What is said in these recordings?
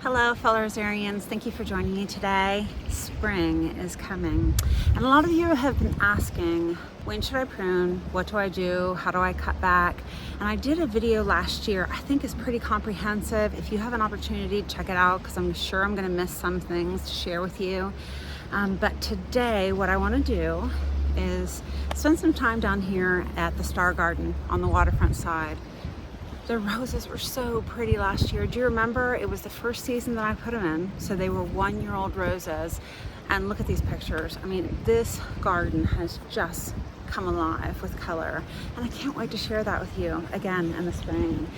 Hello fellow rosarians, thank you for joining me today. Spring is coming and a lot of you have been asking, when should I prune? What do I do? How do I cut back? And I did a video last year I think is pretty comprehensive. If you have an opportunity, check it out because I'm sure I'm going to miss some things to share with you. But today what I want to do is spend some time down here at the Star Garden on the waterfront side. The roses were so pretty last year. Do you remember? It was the first season that I put them in, so they were 1-year-old roses. And look at these pictures. I mean, this garden has just come alive with color, and I can't wait to share that with you again in the spring.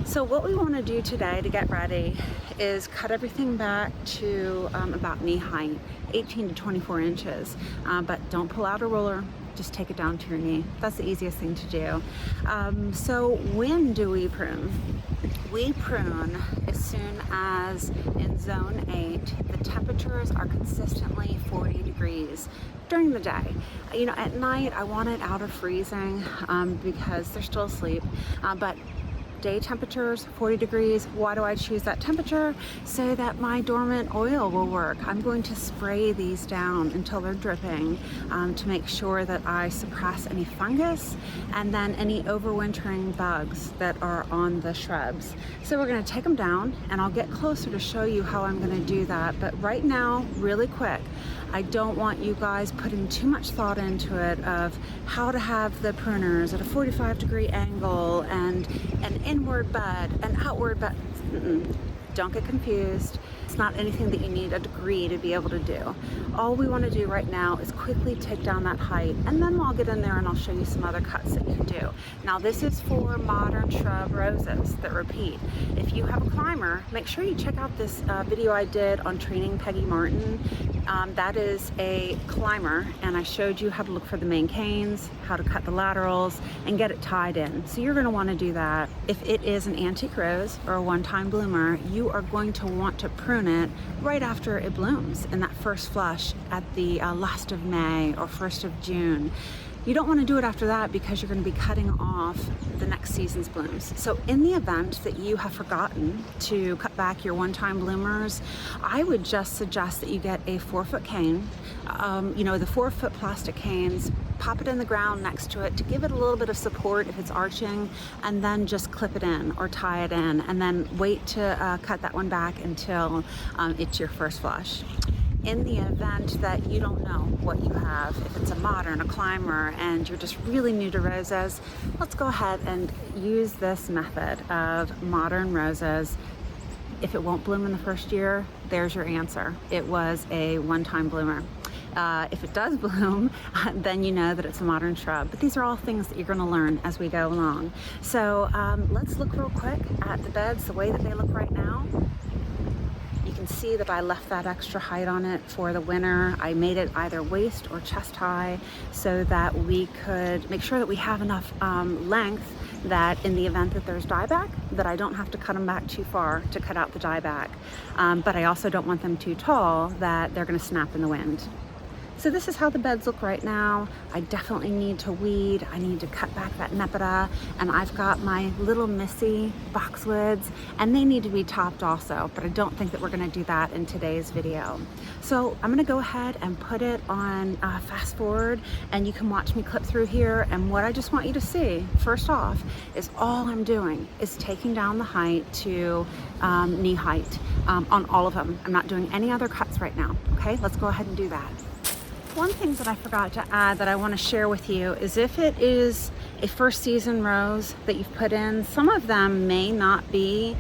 So what we want to do today to get ready is cut everything back to about knee height, 18 to 24 inches, but don't pull out a roller. Just take it down to your knee. That's the easiest thing to do. So when do we prune? We prune as soon as in zone 8, the temperatures are consistently 40 degrees during the day. You know, at night I want it out of freezing because they're still asleep, but day temperatures 40 degrees. Why do I choose that temperature? So that my dormant oil will work. I'm going to spray these down until they're dripping to make sure that I suppress any fungus and then any overwintering bugs that are on the shrubs. So we're going to take them down and I'll get closer to show you how I'm going to do that. But right now, really quick, I don't want you guys putting too much thought into it of how to have the pruners at a 45-degree angle and an inward bud, an outward bud. Don't get confused. It's not anything that you need a degree to be able to do. All we want to do right now is quickly take down that height, and then I'll get in there and I'll show you some other cuts that you can do. Now this is for modern shrub roses that repeat. If you have a climber, make sure you check out this video I did on training Peggy Martin. That is a climber, and I showed you how to look for the main canes, how to cut the laterals, and get it tied in. So you're going to want to do that. If it is an antique rose or a one-time bloomer, you are going to want to prune it right after it blooms in that first flush at the last of May or 1st of June. You don't want to do it after that because you're going to be cutting off the next season's blooms. So in the event that you have forgotten to cut back your one-time bloomers, I would just suggest that you get a 4-foot cane. You know, the 4-foot plastic canes, pop it in the ground next to it to give it a little bit of support if it's arching, and then just clip it in or tie it in, and then wait to cut that one back until it's your first flush. In the event that you don't know what you have, if it's a modern, a climber, and you're just really new to roses, let's go ahead and use this method of modern roses. If it won't bloom in the first year, there's your answer. It was a one-time bloomer. If it does bloom, then you know that it's a modern shrub. But these are all things that you're going to learn as we go along. So let's look real quick at the beds, the way that they look right now. You can see that I left that extra height on it for the winter. I made it either waist or chest high so that we could make sure that we have enough length that in the event that there's dieback, that I don't have to cut them back too far to cut out the dieback. But I also don't want them too tall that they're going to snap in the wind. So this is how the beds look right now. I definitely need to weed. I need to cut back that nepeta, and I've got my little Missy boxwoods, and they need to be topped also, but I don't think that we're gonna do that in today's video. So I'm gonna go ahead and put it on fast forward, and you can watch me clip through here. And what I just want you to see, first off, is all I'm doing is taking down the height to knee height on all of them. I'm not doing any other cuts right now, okay? Let's go ahead and do that. One thing that I forgot to add that I want to share with you is if it is a first season rose that you've put in, some of them may not be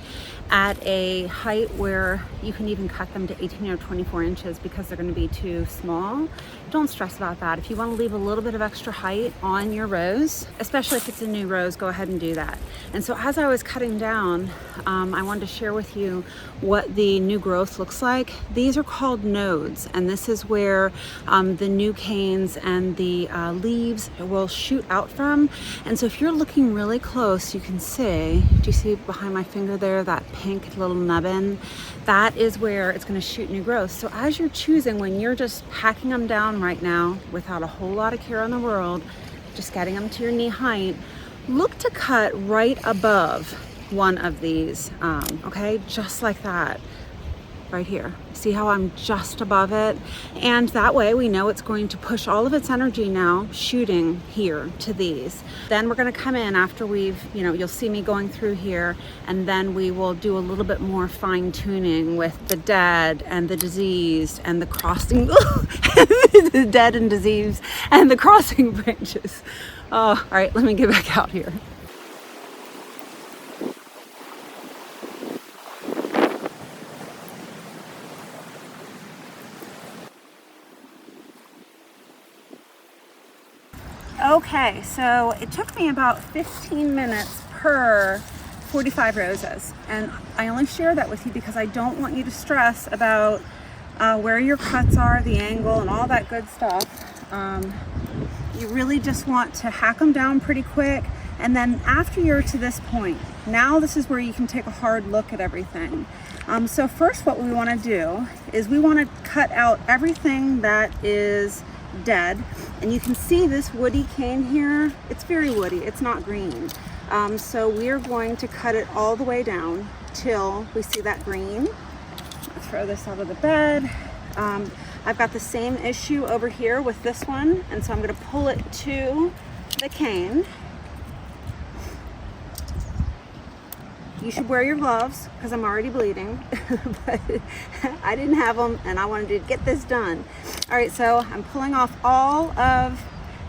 at a height where you can even cut them to 18 or 24 inches because they're going to be too small. Don't stress about that. If you want to leave a little bit of extra height on your rose, especially if it's a new rose, go ahead and do that. And so as I was cutting down, I wanted to share with you what the new growth looks like. These are called nodes, and this is where the new canes and the leaves will shoot out from. And so if you're looking really close, you can see, do you see behind my finger there, that pink little nubbin? That is where it's going to shoot new growth. So as you're choosing, when you're just hacking them down right now without a whole lot of care in the world, just getting them to your knee height, look to cut right above one of these, okay, just like that. right here. See how I'm just above it? And that way we know it's going to push all of its energy now shooting here to these. Then we're going to come in after we've, you'll see me going through here, and then we will do a little bit more fine tuning with the dead and the diseased and the crossing, the dead and diseased and the crossing branches. Oh, all right, let me get back out here. Okay, so it took me about 15 minutes per 45 roses, and I only share that with you because I don't want you to stress about where your cuts are, the angle, and all that good stuff. You really just want to hack them down pretty quick, and then after you're to this point, now this is where you can take a hard look at everything. So first what we want to do is we want to cut out everything that is dead, and you can see this woody cane here. It's very woody, it's not green. So we're going to cut it all the way down till we see that green. I'll throw this out of the bed. I've got the same issue over here with this one, and so I'm going to pull it to the cane. You should wear your gloves because I'm already bleeding, but I didn't have them and I wanted to get this done. All right, so I'm pulling off all of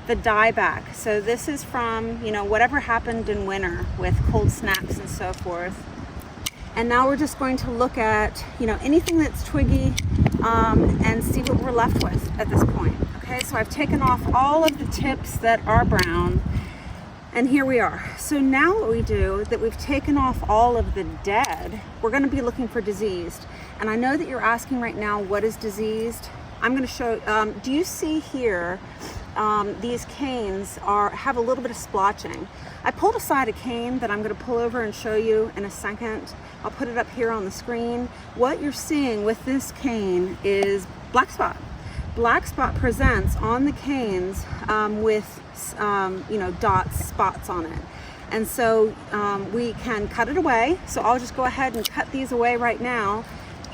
the dye back. So this is from, whatever happened in winter with cold snaps and so forth. And now we're just going to look at, anything that's twiggy and see what we're left with at this point. Okay, so I've taken off all of the tips that are brown. And here we are. So now what we do, that we've taken off all of the dead, we're going to be looking for diseased. And I know that you're asking right now, what is diseased? I'm going to show, do you see here, these canes have a little bit of splotching. I pulled aside a cane that I'm going to pull over and show you in a second. I'll put it up here on the screen. What you're seeing with this cane is black spot. Black spot presents on the canes with dots, spots on it. And so we can cut it away. So I'll just go ahead and cut these away right now.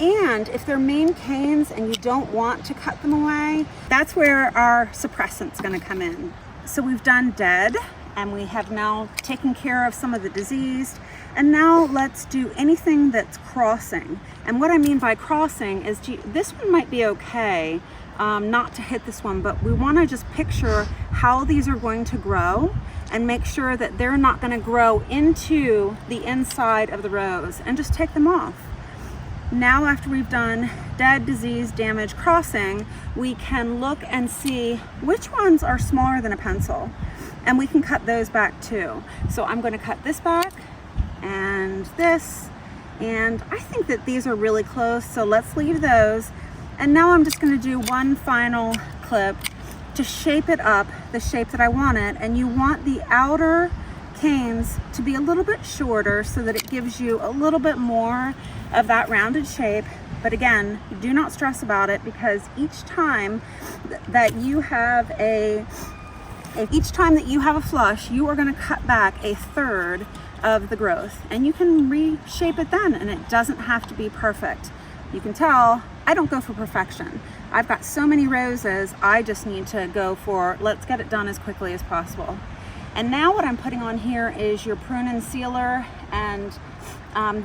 And if they're main canes and you don't want to cut them away, that's where our suppressant's going to come in. So we've done dead, and we have now taken care of some of the diseased. And now let's do anything that's crossing. And what I mean by crossing is, this one might be okay, not to hit this one, but we want to just picture how these are going to grow and make sure that they're not going to grow into the inside of the rows, and just take them off. Now after we've done dead, disease, damage, crossing, we can look and see which ones are smaller than a pencil, and we can cut those back too. So I'm going to cut this back and this, and I think that these are really close, so let's leave those. And now I'm just going to do one final clip to shape it up the shape that I want it. And you want the outer canes to be a little bit shorter so that it gives you a little bit more of that rounded shape. But again, do not stress about it, because each time that you have a flush, you are going to cut back a third of the growth, and you can reshape it then, and it doesn't have to be perfect. You can tell I don't go for perfection. I've got so many roses, I just need to go for, let's get it done as quickly as possible. And now what I'm putting on here is your Prune sealer, and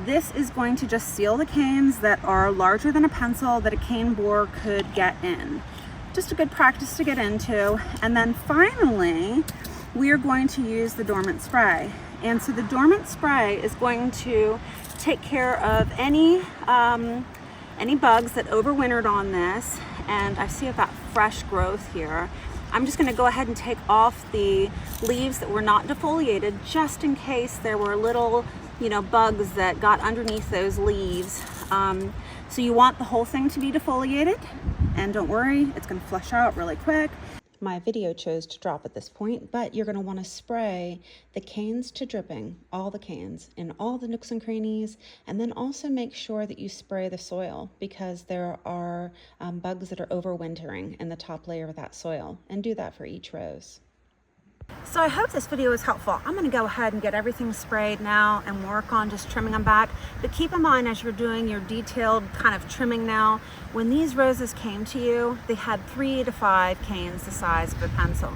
this is going to just seal the canes that are larger than a pencil that a cane borer could get in. Just a good practice to get into. And then finally, we are going to use the dormant spray. And so the dormant spray is going to take care of any bugs that overwintered on this. And I see I've got fresh growth here. I'm just going to go ahead and take off the leaves that were not defoliated, just in case there were little, bugs that got underneath those leaves. So you want the whole thing to be defoliated, and don't worry, it's going to flush out really quick. My video chose to drop at this point, but you're going to want to spray the canes to dripping, all the canes, in all the nooks and crannies, and then also make sure that you spray the soil, because there are bugs that are overwintering in the top layer of that soil, and do that for each rose. So I hope this video was helpful. I'm gonna go ahead and get everything sprayed now and work on just trimming them back. But keep in mind as you're doing your detailed kind of trimming now, when these roses came to you, they had 3 to 5 canes the size of a pencil.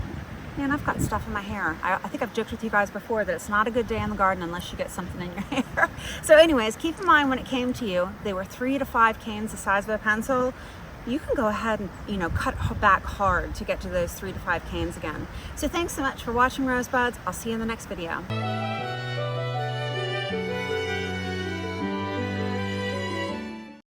Man, I've got stuff in my hair. I think I've joked with you guys before that it's not a good day in the garden unless you get something in your hair. So anyways, keep in mind when it came to you, they were 3 to 5 canes the size of a pencil. You can go ahead and, cut back hard to get to those 3 to 5 canes again. So thanks so much for watching, Rosebuds. I'll see you in the next video.